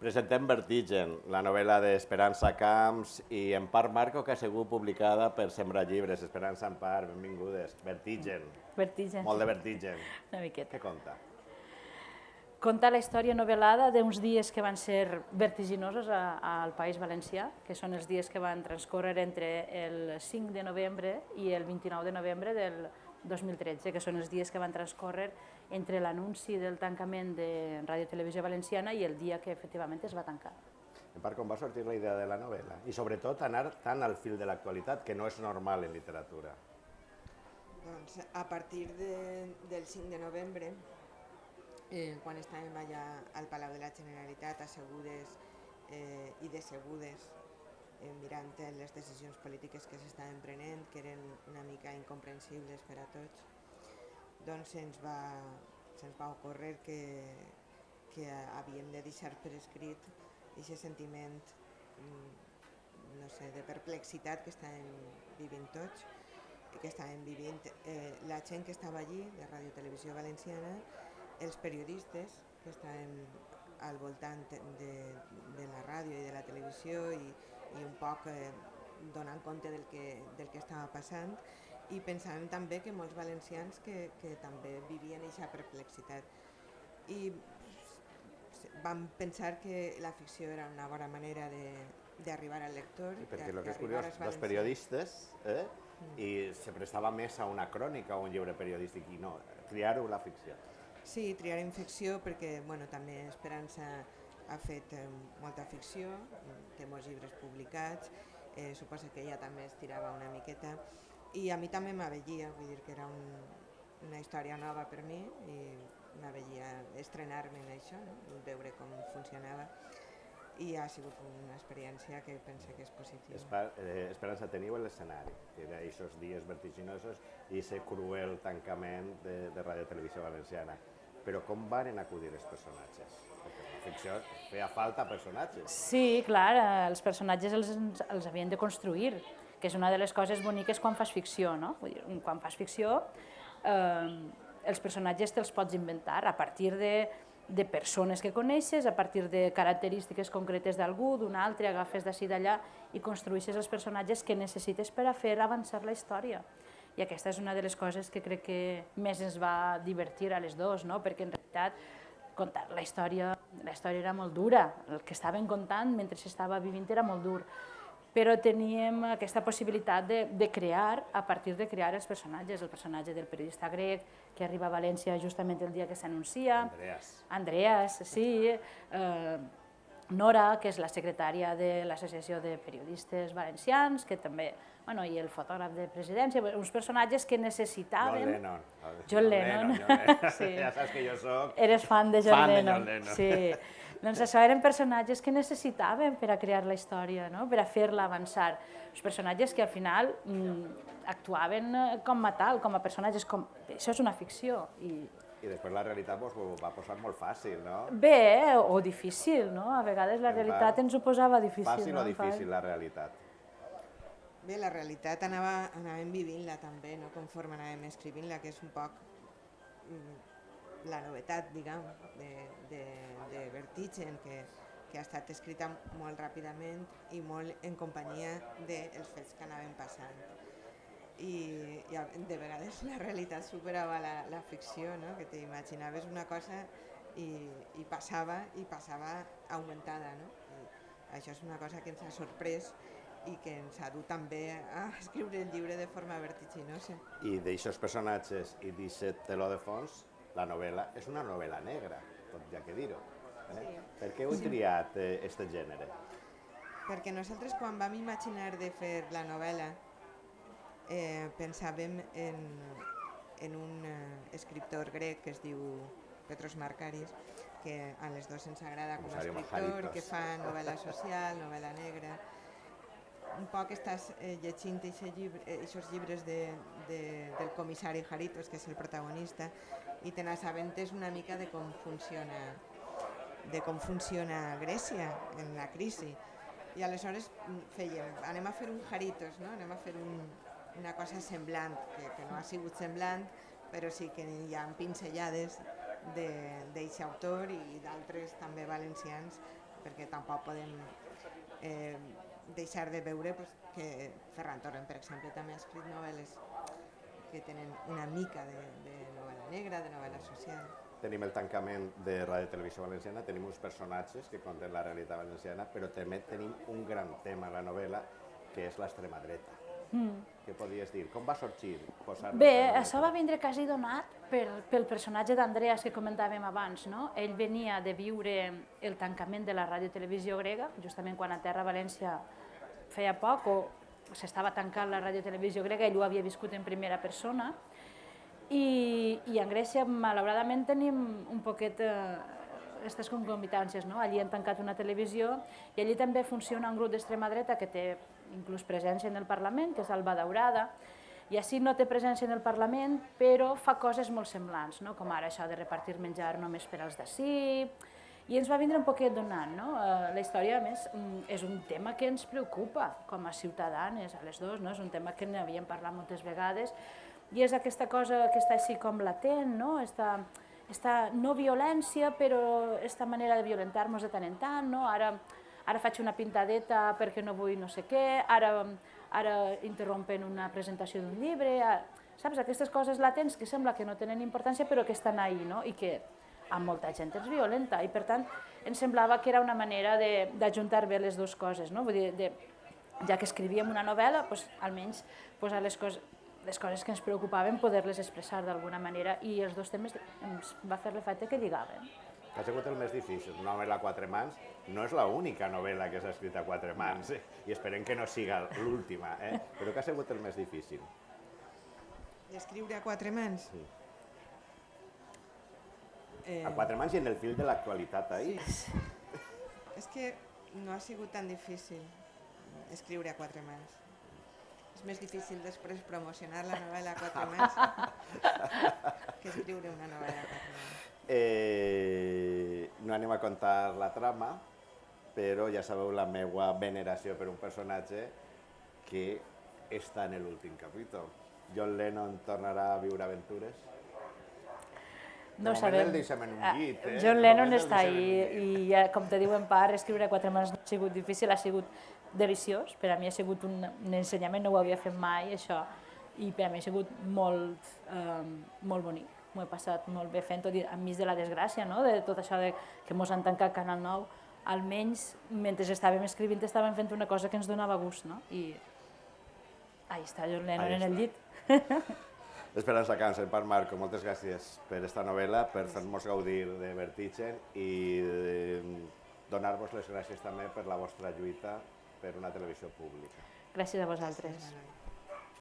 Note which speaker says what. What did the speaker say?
Speaker 1: Presentem Vertigen, la novel·la d'Esperança Camps i en part Marco, que ha sigut publicada per Sembrar Llibres. Esperança, en part, benvingudes. Vertigen.
Speaker 2: Vertigen.
Speaker 1: Molt de Vertigen.
Speaker 2: Una miqueta.
Speaker 1: Què conta?
Speaker 2: Conta la història novel·lada d'uns dies que van ser vertiginosos al País Valencià, que són els dies que van transcórrer entre el 5 de novembre i el 29 de novembre del 2013, que són els dies que van transcórrer entre l'anunci del tancament de Ràdio Televisió Valenciana i el dia que efectivament es va tancar.
Speaker 1: En part, com va sortir la idea de la novel·la? I sobretot anar tan al fil de l'actualitat, que no és normal en literatura.
Speaker 3: Doncs a partir del 5 de novembre, quan estàvem allà al Palau de la Generalitat, assegudes i decebudes, mirant les decisions polítiques que s'estaven prenent, que eren una mica incomprensibles per a tots, doncs se'ns va ocórrer que havíem de deixar per escrit aquest sentiment de perplexitat que estàvem vivint tots, que estàvem vivint la gent que estava allí, de Ràdio Televisió Valenciana, els periodistes que estàvem al voltant de la ràdio i de la televisió i un poc donant compte del que estava passant, i pensàvem també que molts valencians que també vivien aquesta perplexitat. I vam pensar que la ficció era una bona manera d'arribar al lector.
Speaker 1: Sí, perquè el que és curiós, els periodistes i se prestava més a una crònica o un llibre periodístic i no, triar-ho la ficció.
Speaker 3: Sí, triarem ficció perquè també Esperança ha fet molta ficció, té molts llibres publicats, suposa que ella també es tirava una miqueta i a mi també m'avellia, vull dir que era una història nova per mi i m'avellia estrenar-me en això, veure com funcionava, i ha sigut una experiència que penso que és positiva.
Speaker 1: Esperança, teniu l'escenari, que era aquests dies vertiginosos i aquest cruel tancament de Ràdio Televisió Valenciana. Però com van acudir els personatges? Perquè la ficció feia falta personatges.
Speaker 2: Sí, clar, els personatges els havien de construir, que és una de les coses boniques quan fas ficció, no? Vull dir, quan fas ficció, els personatges te'ls pots inventar a partir de persones que coneixes, a partir de característiques concretes d'algú, d'un altre, agafes d'ací d'allà i construeixes els personatges que necessites per a fer avançar la història. I aquesta és una de les coses que crec que més ens va divertir a les dues, no? Perquè en realitat contar la història era molt dura, el que estaven contant mentre s'estava vivint era molt dur, però teníem aquesta possibilitat de crear a partir de crear els personatges, el personatge del periodista grec que arriba a València justament el dia que s'anuncia, Andreas, sí, Nora, que és la secretària de l'Associació de Periodistes Valencians, que també, i el fotògraf de presidència, uns personatges que necessitaven... John Lennon.
Speaker 1: Ja saps que jo soc...
Speaker 2: Eres fan de John Lennon. Sí. Doncs això eren personatges que necessitaven per a crear la història, per a fer-la avançar. Els personatges que al final actuaven com a tal, com a personatges, això és una ficció.
Speaker 1: I després la realitat us ho va posar molt fàcil, no?
Speaker 2: Bé, o difícil, no? A vegades la realitat ens ho posava difícil.
Speaker 1: Fàcil o difícil, la realitat?
Speaker 3: Bé, la realitat anàvem vivint-la també, conforme anàvem escrivint-la, que és un poc la novetat, diguem, de Vertigen, que ha estat escrita molt ràpidament i molt en companyia dels fets que anaven passant. I de vegades la realitat superava la ficció, que t'imaginaves una cosa i passava augmentada. Això és una cosa que ens ha sorprès i que ens ha dut també a escriure el llibre de forma vertiginosa.
Speaker 1: I d'aixòs personatges i d'aquest teló de fons, la novel·la és una novel·la negra, tot ja que dir-ho. Per què heu triat aquest gènere?
Speaker 3: Perquè nosaltres quan vam imaginar de fer la novel·la pensàvem en un escriptor grec que es diu Petros Markaris, que a les dues ens agrada com a escriptor, que fa novel·la social, novel·la negra. Un poc estàs llegint aquests llibres del comissari Haritos, que és el protagonista, i te n'assabentes una mica de com funciona Grècia en la crisi. I aleshores anem a fer un Haritos, anem a fer una cosa semblant, que no ha sigut semblant, però sí que hi ha pinzellades d'aquest autor i d'altres també valencians perquè tampoc podem deixar de veure que Ferran Torrent, per exemple, també ha escrit novel·les que tenen una mica de novel·la negra, de novel·la social.
Speaker 1: Tenim el tancament de Ràdio Televisió Valenciana, tenim uns personatges que conten la realitat valenciana, però també tenim un gran tema a la novel·la, que és l'extrema dreta. Què podies dir? Com va sorgir?
Speaker 2: Bé, això va vindre quasi donat pel personatge d'Andreas que comentàvem abans. Ell venia de viure el tancament de la ràdio-televisió grega, justament quan a Terra València feia poc, o s'estava tancant la ràdio-televisió grega, ell ho havia viscut en primera persona, i en Grècia, malauradament, tenim un poquet aquestes concomitàncies. Allí han tancat una televisió i allí també funciona un grup d'extrema dreta que té inclús presència en el Parlament, que és Alba Daurada, i així no té presència en el Parlament, però fa coses molt semblants, com ara això de repartir menjar només per als d'ací, i ens va vindre un poquet donant. La història, a més, és un tema que ens preocupa com a ciutadanes, a les dues, és un tema que n'havíem parlat moltes vegades, i és aquesta cosa que està així com latent, esta no violència, però aquesta manera de violentar-nos de tant en tant, ara faig una pintadeta perquè no vull no sé què, ara interrompen una presentació d'un llibre, saps? Aquestes coses latents que sembla que no tenen importància però que estan ahí, i que a molta gent és violenta, i per tant ens semblava que era una manera d'ajuntar bé les dues coses, vull dir, ja que escrivíem una novel·la, almenys posar les coses que ens preocupaven, poder-les expressar d'alguna manera, i els dos temes ens va fer l'efecte que lligaven.
Speaker 1: Ha sigut el més difícil. Una novel·la a quatre mans no és l'única novel·la que s'ha escrit a quatre mans, i esperem que no siga l'última, però que ha sigut el més difícil.
Speaker 3: Escriure a quatre mans?
Speaker 1: Sí. A quatre mans i en el fil de l'actualitat ahir.
Speaker 3: És que no ha sigut tan difícil escriure a quatre mans. És més difícil després promocionar la novel·la a quatre mans que escriure una novel·la a quatre mans.
Speaker 1: No anem a contar la trama, però ja sabeu la meva veneració per un personatge que està en l'últim capítol. John Lennon tornarà a viure aventures?
Speaker 2: No ho sabem.
Speaker 1: El deixem en un llit.
Speaker 2: John Lennon està ahí, i com te diu en part, escriure a quatre mans no ha sigut difícil, ha sigut deliciós. Per a mi ha sigut un ensenyament, no ho havia fet mai, això, i per a mi ha sigut molt bonic. M'ho he passat molt bé fent-ho enmig de la desgràcia, de tot això que mos han tancat Canal 9, almenys mentre estàvem escrivint estàvem fent una cosa que ens donava gust, i ahí està John Lennon en el llit.
Speaker 1: Esperança Camps, en part Marco, moltes gràcies per esta novel·la, per fer-nos gaudir de Vertigen i donar-vos les gràcies també per la vostra lluita per una televisió pública.
Speaker 2: Gràcies a vosaltres.